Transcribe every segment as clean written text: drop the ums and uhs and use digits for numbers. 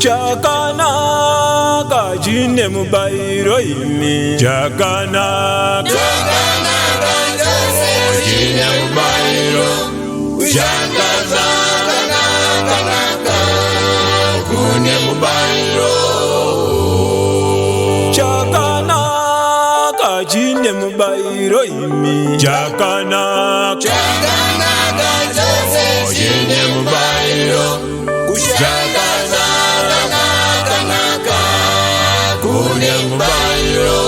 chakanaka chine mubairo imi chakanaka chine mubairo chakanaka kune mubairo chakanaka chine mubairo imi chakanaka chine mubairo chakanaka kune mubairo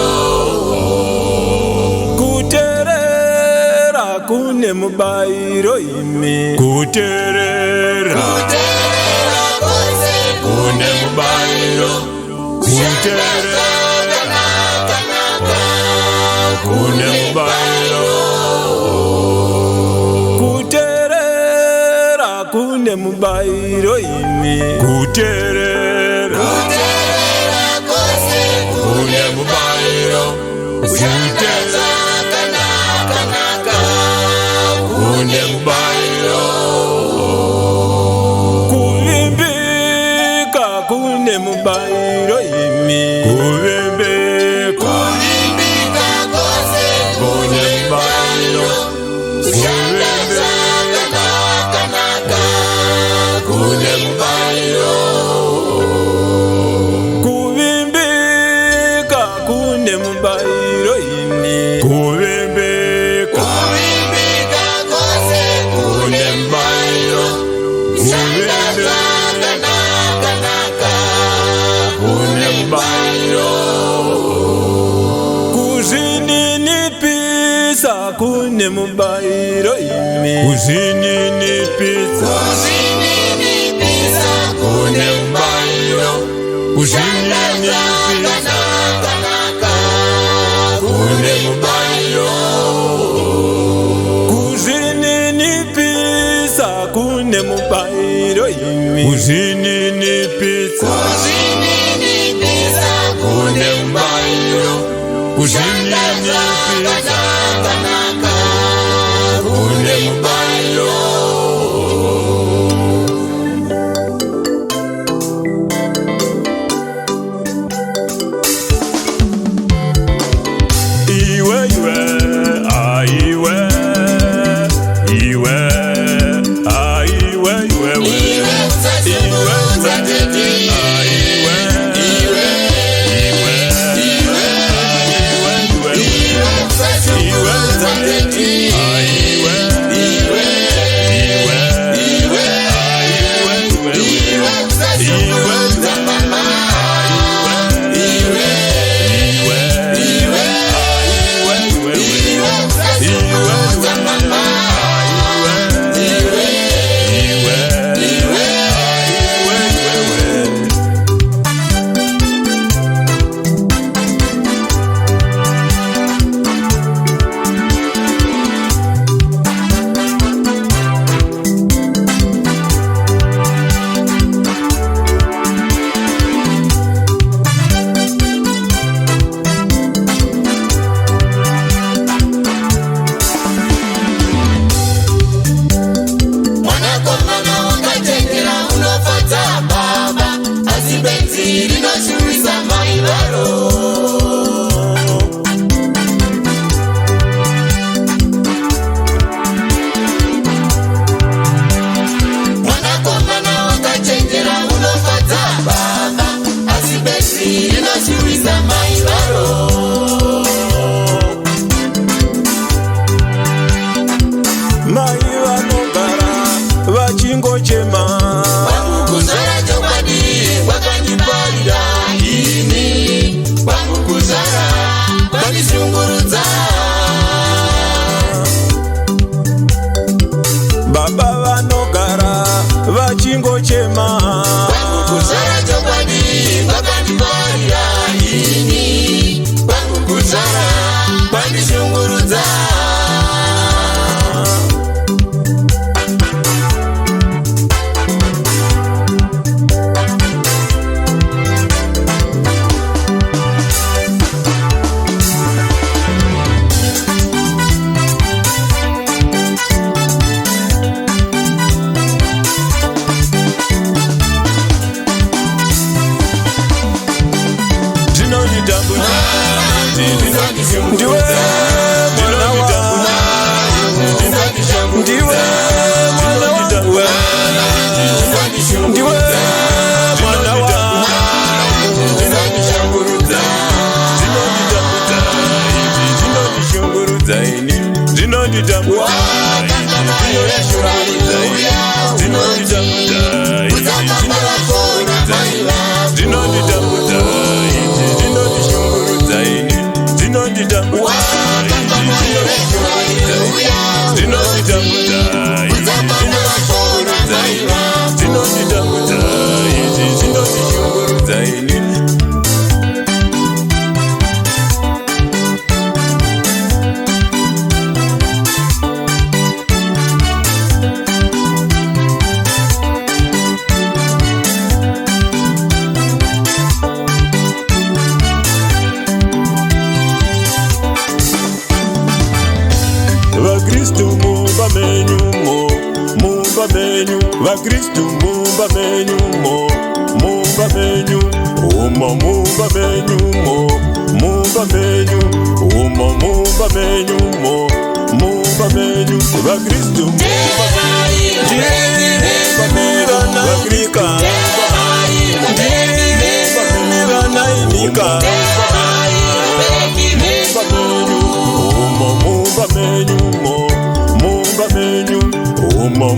kuterera kune mubairo imi kuterera kune mubairo kuterera kune mubairo kuterera kune mubairo imi kuterera kune mubairo kuterera kune mubairo kuvimbika kune mubairo imi kuvimbika kune mubairo kune mubairo kuvimbika kune mubairo imi kuvimbika kune mubairo kune mubairo kuzininipisa kune mubairo imi kuzininipisa kune mubairo kuzininipisa kune mubairo kuzininipisa kune mubairo imi kuzininipisa kune mubairo kuzininipisa kune mubairo mumba menyu bakristu mumba menyu mo mumba menyu umo mumba menyu mo mumba menyu umo mumba menyu mo mumba menyu bakristu mumba menyu mumba menyu mo mumba menyu umo